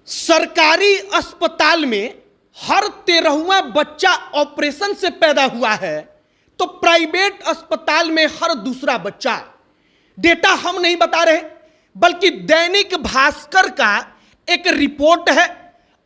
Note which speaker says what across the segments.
Speaker 1: सरकारी अस्पताल में हर 13वां बच्चा ऑपरेशन से पैदा हुआ है, तो प्राइवेट अस्पताल में हर दूसरा बच्चा। डेटा हम नहीं बता रहे, बल्कि दैनिक भास्कर का एक रिपोर्ट है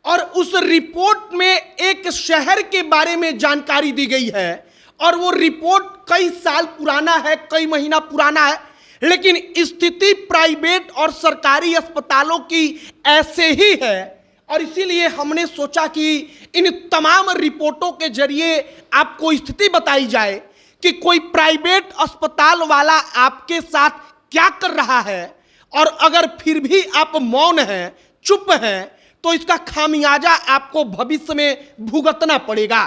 Speaker 1: और उस रिपोर्ट में एक शहर के बारे में जानकारी दी गई है और वो रिपोर्ट कई साल पुराना है, कई महीना पुराना है, लेकिन स्थिति प्राइवेट और सरकारी अस्पतालों की ऐसे ही है। और इसीलिए हमने सोचा कि इन तमाम रिपोर्टों के जरिए आपको स्थिति बताई जाए कि कोई प्राइवेट अस्पताल वाला आपके साथ क्या कर रहा है, और अगर फिर भी आप मौन हैं, चुप हैं, तो इसका खामियाजा आपको भविष्य में भुगतना पड़ेगा।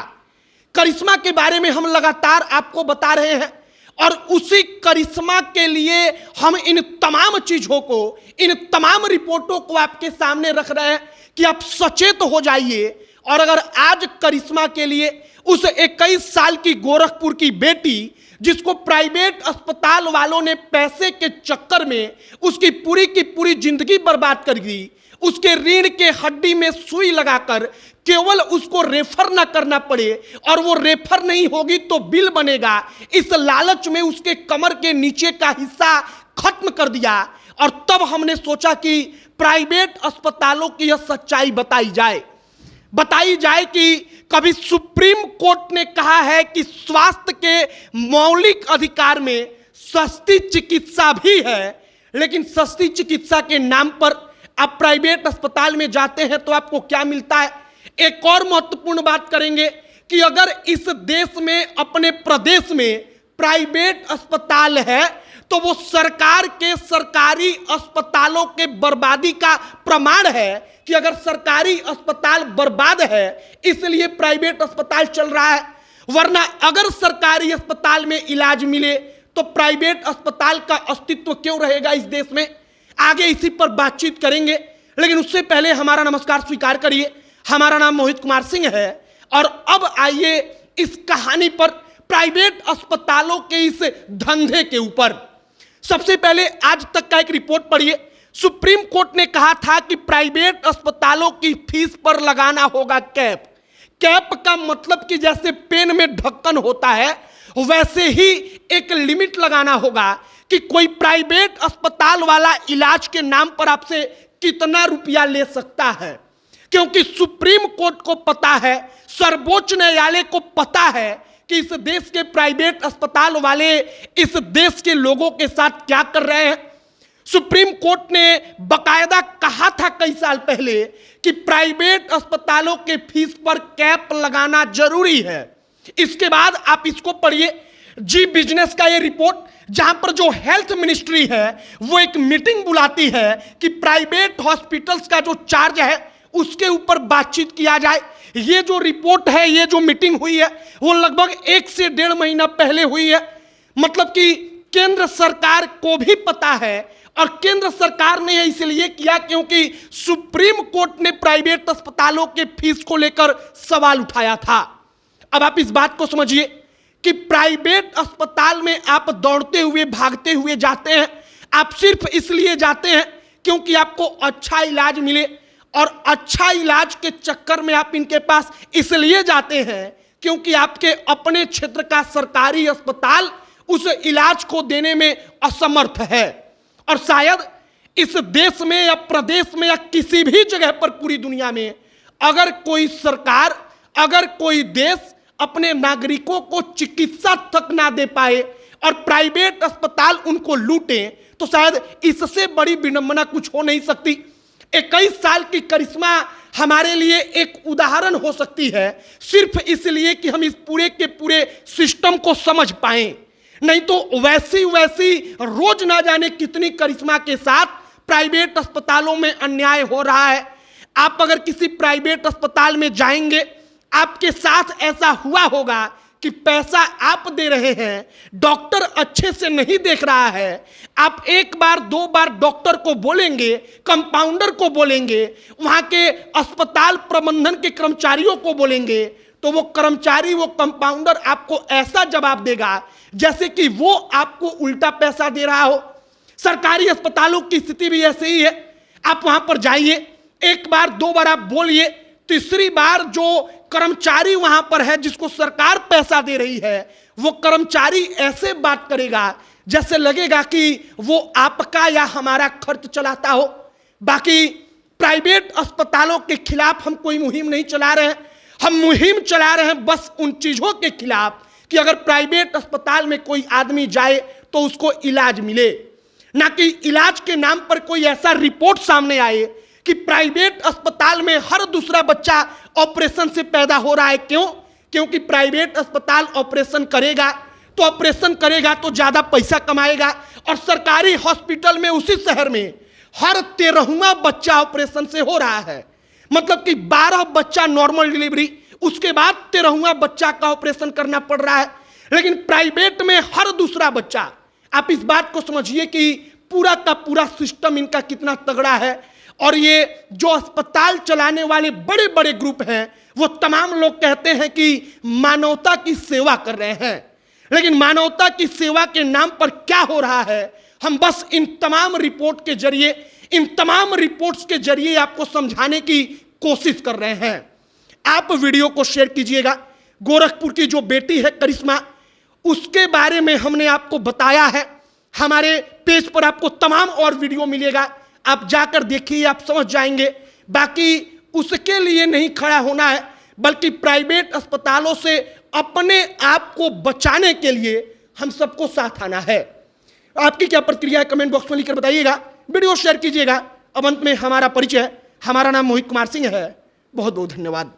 Speaker 1: करिश्मा के बारे में हम लगातार आपको बता रहे हैं और उसी करिश्मा के लिए हम इन तमाम चीजों को, इन तमाम रिपोर्टों को आपके सामने रख रहे हैं कि आप सचेत हो जाइए। और अगर आज करिश्मा के लिए उस 21 साल की गोरखपुर की बेटी, जिसको प्राइवेट अस्पताल वालों ने पैसे के चक्कर में उसकी पूरी की पूरी जिंदगी बर्बाद कर दी, उसके रीढ़ के हड्डी में सुई लगाकर केवल उसको रेफर ना करना पड़े, और वो रेफर नहीं होगी तो बिल बनेगा, इस लालच में उसके कमर के नीचे का हिस्सा खत्म कर दिया। और तब हमने सोचा कि प्राइवेट अस्पतालों की यह सच्चाई बताई जाए कि कभी सुप्रीम कोर्ट ने कहा है कि स्वास्थ्य के मौलिक अधिकार में सस्ती चिकित्सा भी है, लेकिन सस्ती चिकित्सा के नाम पर आप प्राइवेट अस्पताल में जाते हैं तो आपको क्या मिलता है। एक और महत्वपूर्ण बात करेंगे कि अगर इस देश में, अपने प्रदेश में प्राइवेट अस्पताल है, तो वो सरकार के सरकारी अस्पतालों के बर्बादी का प्रमाण है कि अगर सरकारी अस्पताल बर्बाद है इसलिए प्राइवेट अस्पताल चल रहा है, वरना अगर सरकारी अस्पताल में इलाज मिले तो प्राइवेट अस्पताल का अस्तित्व क्यों रहेगा इस देश में। आगे इसी पर बातचीत करेंगे, लेकिन उससे पहले हमारा नमस्कार स्वीकार करिए। हमारा नाम मोहित कुमार सिंह है और अब आइए इस कहानी पर, प्राइवेट अस्पतालों के इस धंधे के ऊपर। सबसे पहले आज तक का एक रिपोर्ट पढ़िए। सुप्रीम कोर्ट ने कहा था कि प्राइवेट अस्पतालों की फीस पर लगाना होगा कैप। कैप का मतलब कि जैसे पेन में ढक्कन होता है, वैसे ही एक लिमिट लगाना होगा कि कोई प्राइवेट अस्पताल वाला इलाज के नाम पर आपसे कितना रुपया ले सकता है, क्योंकि सुप्रीम कोर्ट को पता है, सर्वोच्च न्यायालय को पता है कि इस देश के प्राइवेट अस्पताल वाले इस देश के लोगों के साथ क्या कर रहे हैं। सुप्रीम कोर्ट ने बकायदा कहा था कई साल पहले कि प्राइवेट अस्पतालों के फीस पर कैप लगाना जरूरी है। इसके बाद आप इसको पढ़िए, जी बिजनेस का ये रिपोर्ट, जहां पर जो हेल्थ मिनिस्ट्री है वो एक मीटिंग बुलाती है कि प्राइवेट हॉस्पिटल्स का जो चार्ज है उसके ऊपर बातचीत किया जाए। ये जो रिपोर्ट है, ये जो मीटिंग हुई है, वो लगभग 1 से 1.5 महीना पहले हुई है। मतलब कि केंद्र सरकार को भी पता है, और केंद्र सरकार ने इसलिए किया क्योंकि सुप्रीम कोर्ट ने प्राइवेट अस्पतालों के फीस को लेकर सवाल उठाया था। अब आप इस बात को समझिए कि प्राइवेट अस्पताल में आप दौड़ते हुए, भागते हुए जाते हैं, आप सिर्फ इसलिए जाते हैं क्योंकि आपको अच्छा इलाज मिले, और अच्छा इलाज के चक्कर में आप इनके पास इसलिए जाते हैं क्योंकि आपके अपने क्षेत्र का सरकारी अस्पताल उस इलाज को देने में असमर्थ है। और शायद इस देश में या प्रदेश में या किसी भी जगह पर पूरी दुनिया में अगर कोई सरकार, अगर कोई देश अपने नागरिकों को चिकित्सा तक ना दे पाए और प्राइवेट अस्पताल उनको लूटे, तो शायद इससे बड़ी विडंबना कुछ हो नहीं सकती। 21 साल की करिश्मा हमारे लिए एक उदाहरण हो सकती है, सिर्फ इसलिए कि हम इस पूरे के पूरे सिस्टम को समझ पाएं। नहीं तो वैसी रोज ना जाने कितनी करिश्मा के साथ प्राइवेट अस्पतालों में अन्याय हो रहा है। आप अगर किसी प्राइवेट अस्पताल में जाएंगे, आपके साथ ऐसा हुआ होगा कि पैसा आप दे रहे हैं, डॉक्टर अच्छे से नहीं देख रहा है, आप 1 बार 2 बार डॉक्टर को बोलेंगे, कंपाउंडर को बोलेंगे, वहां के अस्पताल प्रबंधन के कर्मचारियों को बोलेंगे, तो वो कर्मचारी, वो कंपाउंडर आपको ऐसा जवाब देगा जैसे कि वो आपको उल्टा पैसा दे रहा हो। सरकारी अस्पतालों की स्थिति भी ऐसे ही है। आप वहां पर जाइए, एक बार दो बार आप बोलिए, तीसरी बार जो कर्मचारी वहां पर है जिसको सरकार पैसा दे रही है, वो कर्मचारी ऐसे बात करेगा जैसे लगेगा कि वो आपका या हमारा खर्च चलाता हो। बाकी प्राइवेट अस्पतालों के खिलाफ हम कोई मुहिम नहीं चला रहे हैं, हम मुहिम चला रहे हैं बस उन चीजों के खिलाफ कि अगर प्राइवेट अस्पताल में कोई आदमी जाए तो उसको इलाज मिले, ना कि इलाज के नाम पर कोई ऐसा रिपोर्ट सामने आए कि प्राइवेट अस्पताल में हर दूसरा बच्चा ऑपरेशन से पैदा हो रहा है। क्यों? क्योंकि प्राइवेट अस्पताल ऑपरेशन करेगा तो ज्यादा पैसा कमाएगा, और सरकारी हॉस्पिटल में उसी शहर में हर 13वां बच्चा ऑपरेशन से हो रहा है। मतलब कि 12 बच्चा नॉर्मल डिलीवरी, उसके बाद 13वां बच्चा का ऑपरेशन करना पड़ रहा है। लेकिन प्राइवेट में हर दूसरा बच्चा, आप इस बात को समझिए कि पूरा का पूरा सिस्टम इनका कितना तगड़ा है। और ये जो अस्पताल चलाने वाले बड़े बड़े ग्रुप हैं, वो तमाम लोग कहते हैं कि मानवता की सेवा कर रहे हैं, लेकिन मानवता की सेवा के नाम पर क्या हो रहा है, हम बस इन तमाम रिपोर्ट के जरिए, इन तमाम रिपोर्ट्स के जरिए आपको समझाने की कोशिश कर रहे हैं। आप वीडियो को शेयर कीजिएगा। गोरखपुर की जो बेटी है करिश्मा, उसके बारे में हमने आपको बताया है। हमारे पेज पर आपको तमाम और वीडियो मिलेगा, आप जाकर देखिए, आप समझ जाएंगे। बाकी उसके लिए नहीं खड़ा होना है, बल्कि प्राइवेट अस्पतालों से अपने आप को बचाने के लिए हम सबको साथ आना है। आपकी क्या प्रतिक्रिया है कमेंट बॉक्स में लिखकर बताइएगा, वीडियो शेयर कीजिएगा। अब अंत में हमारा परिचय, हमारा नाम मोहित कुमार सिंह है। बहुत बहुत धन्यवाद।